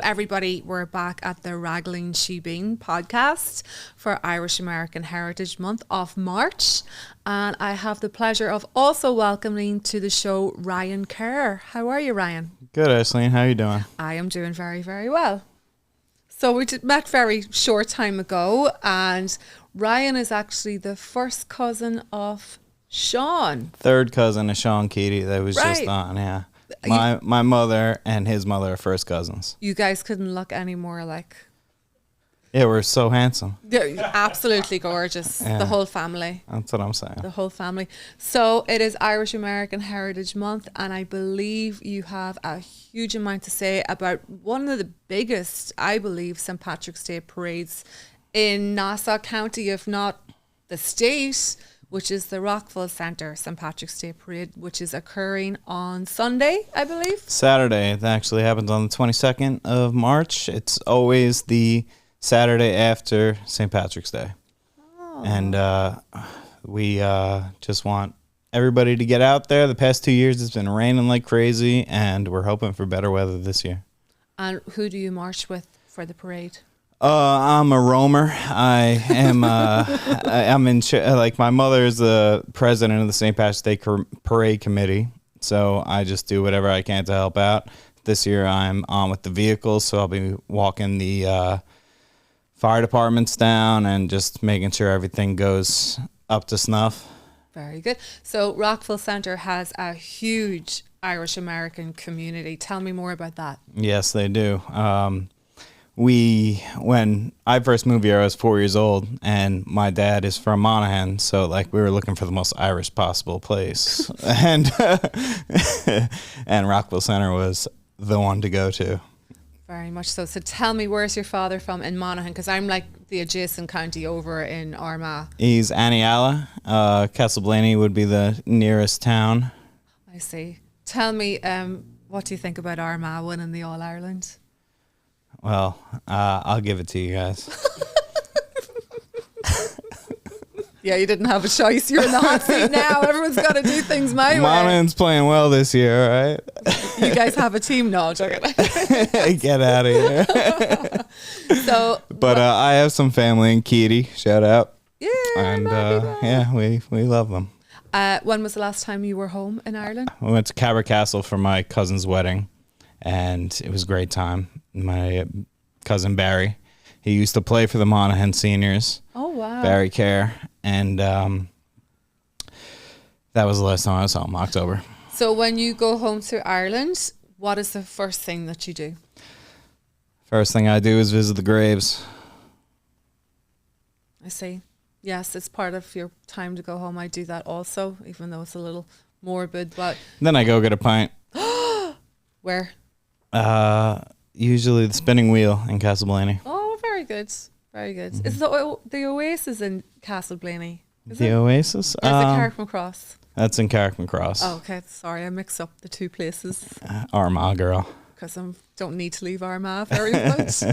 everybody, we're back at the Raglan Shebeen podcast for Irish American Heritage Month of March. And I have the pleasure of also welcoming to the show Ryan Kerr. How are you, Ryan? Good, Ashely. How are you doing? I am doing very, very well. So we met very short time ago, and Ryan is actually the first cousin of Sean. Third cousin of Sean Keaty that was just on, yeah. My mother and his mother are first cousins. You guys couldn't look any more like... Yeah, we're so handsome. They're absolutely gorgeous. Yeah. The whole family. That's what I'm saying. The whole family. So it is Irish American Heritage Month, and I believe you have a huge amount to say about one of the biggest, I believe, St. Patrick's Day parades in Nassau County, if not the state, which is the Rockville Centre St. Patrick's Day Parade, which is occurring on Sunday, I believe. Saturday. It actually happens on the 22nd of March. It's always the Saturday after St. Patrick's Day. Oh. And we just want everybody to get out there. The past 2 years it's been raining like crazy, and we're hoping for better weather this year. And who do you march with for the parade? I'm a roamer. I am. I'm in. Like, my mother is the president of the St. Patrick's Day Parade Committee, so I just do whatever I can to help out. This year I'm on with the vehicles, so I'll be walking the fire departments down and just making sure everything goes up to snuff. Very good. So Rockville Centre has a huge Irish American community. Tell me more about that. Yes, they do. When I first moved here, I was 4 years old, and my dad is from Monaghan, so like we were looking for the most Irish possible place, and Rockville Centre was the one to go to. Very much so. So tell me, where's your father from in Monaghan? Because I'm like the adjacent county over in Armagh. He's Aniala. Castleblaney would be the nearest town. I see. Tell me, what do you think about Armagh winning the All-Ireland? Well, I'll give it to you guys. Yeah, you didn't have a choice. You're in the hot seat now. Everyone's got to do things my way. Monaghan's playing well this year, right? You guys have a team? No, joking. Get out of here. But I have some family in Keaty. Shout out. Yeah, and yeah, we love them. When was the last time you were home in Ireland? We went to Cabra Castle for my cousin's wedding, and it was a great time. My cousin Barry, he used to play for the Monaghan seniors. Oh, wow. Barry Kerr. And that was the last time I was home, October. So when you go home to Ireland, what is the first thing that you do? First thing I do is visit the graves. I see. Yes, it's part of your time to go home. I do that also, even though it's a little morbid. But then I go get a pint. Where? Usually the Spinning Wheel in Castleblaney. Oh, very good. Very good. Mm-hmm. Is the Oasis in Castleblaney? The Oasis? Or is it Carrickman Cross? That's in Carrickman Cross. Oh, okay. Sorry, I mix up the two places. Armagh, girl. Because I don't need to leave Armagh very much.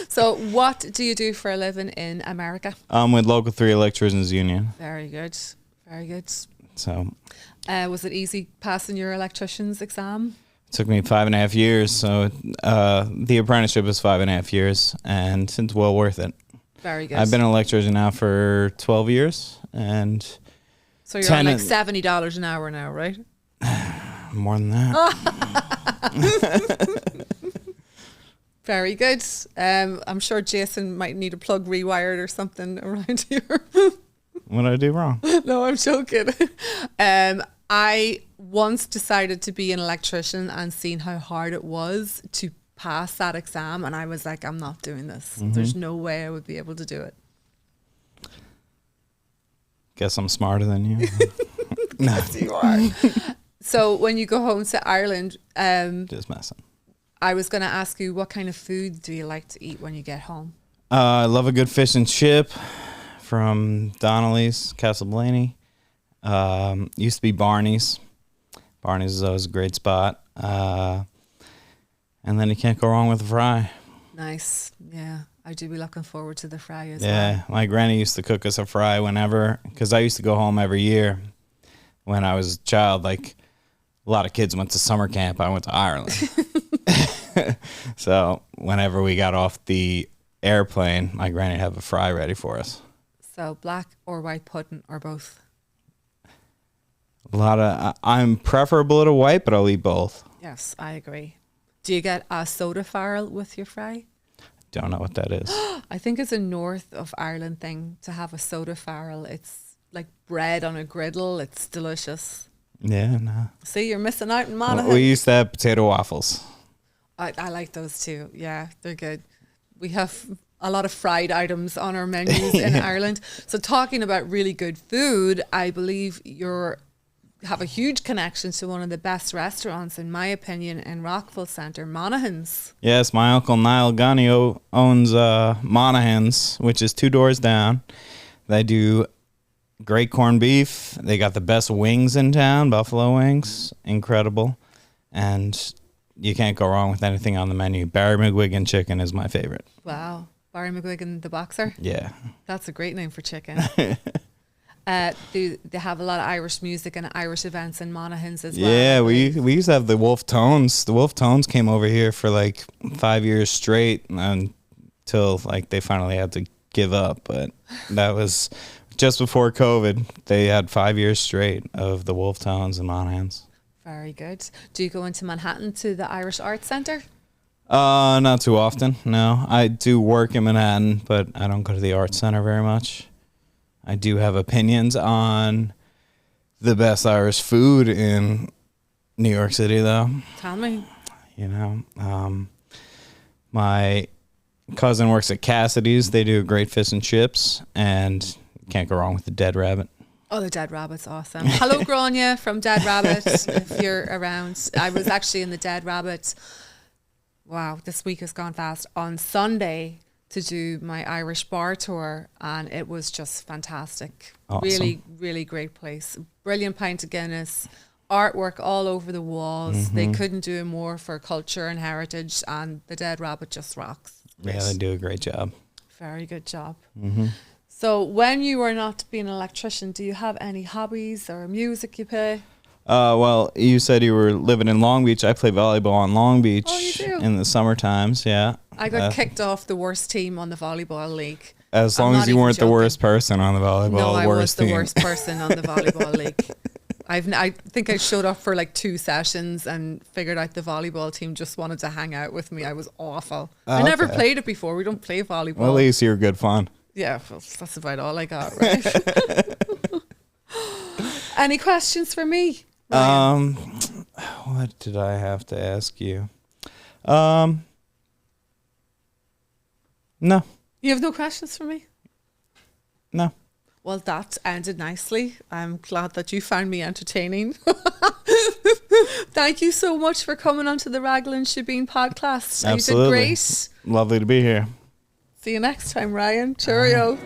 So what do you do for a living in America? I'm with Local 3 Electricians Union. Very good. Very good. So, was it easy passing your electrician's exam? It took me 5.5 years. So the apprenticeship is 5.5 years, and it's well worth it. Very good. I've been an electrician now for 12 years, and so you're on like $70 an hour now, right? More than that. Very good. I'm sure Jason might need a plug rewired or something around here. What did I do wrong? No, I'm joking. I once decided to be an electrician and seen how hard it was to pass that exam, and I was like, I'm not doing this. Mm-hmm. There's no way I would be able to do it. Guess I'm smarter than you. No. Yes, you are. So when you go home to Ireland, just messing. I was going to ask you, what kind of food do you like to eat when you get home? I love a good fish and chip from Donnelly's, Castleblaney. Used to be Barney's. Barney's is always a great spot. And then you can't go wrong with a fry. Nice. Yeah. I do be looking forward to the fry as well. Yeah. My granny used to cook us a fry whenever, because I used to go home every year when I was a child. Like, a lot of kids went to summer camp. I went to Ireland. So whenever we got off the airplane, my granny had a fry ready for us. So black or white pudding or both? A lot of, I'm preferable to white, but I'll eat both. Yes, I agree. Do you get a soda farrell with your fry? Don't know what that is. I think it's a north of Ireland thing to have a soda farrell. It's like bread on a griddle. It's delicious. Yeah, no. See, you're missing out in Monaghan. We used to have potato waffles. I like those too. Yeah, they're good. We have a lot of fried items on our menus in Ireland. So talking about really good food, I believe you have a huge connection to one of the best restaurants, in my opinion, in Rockville Centre, Monaghan's. Yes, my uncle Niall Gunny owns Monaghan's, which is 2 doors down. They do great corned beef. They got the best wings in town, buffalo wings. Incredible. And you can't go wrong with anything on the menu. Barry McGuigan chicken is my favorite. Wow. Barry McGuigan, the boxer? Yeah. That's a great name for chicken. They have a lot of Irish music and Irish events in Monaghan's as well. Yeah, we used to have the Wolf Tones. The Wolf Tones came over here for like 5 years straight until like they finally had to give up. But that was just before COVID. They had 5 years straight of the Wolf Tones in Monaghan's. Very good. Do you go into Manhattan to the Irish Arts Centre? Not too often. No, I do work in Manhattan, but I don't go to the Arts Center very much. I do have opinions on the best Irish food in New York City, though. Tell me. You know, my cousin works at Cassidy's. They do great fish and chips, and can't go wrong with the Dead Rabbit. Oh, the Dead Rabbit's awesome. Hello, Grania from Dead Rabbit, if you're around. I was actually in the Dead Rabbit. Wow, this week has gone fast. On Sunday to do my Irish bar tour, and it was just fantastic. Awesome. Really, really great place. Brilliant pint of Guinness, artwork all over the walls. Mm-hmm. They couldn't do more for culture and heritage, and the Dead Rabbit just rocks. Yeah, they do a great job. Very good job. Mm-hmm. So when you are not being an electrician, do you have any hobbies or music you play? Well, you said you were living in Long Beach. I play volleyball on Long Beach in the summer times, yeah. I got kicked off the worst team on the volleyball league. As long as you weren't the worst person on the volleyball No, I was team. the worst person on the volleyball league. I think I showed up for like 2 sessions and figured out the volleyball team just wanted to hang out with me. I was awful. I never played it before. We don't play volleyball. Well, at least you were good fun. Yeah, well, that's about all I got, right? Any questions for me, Ryan? What did I have to ask you? No. You have no questions for me? No. Well, that ended nicely. I'm glad that you found me entertaining. Thank you so much for coming onto the Raglan Shebeen podcast. Absolutely. You did great. Lovely to be here. See you next time, Ryan. Cheerio.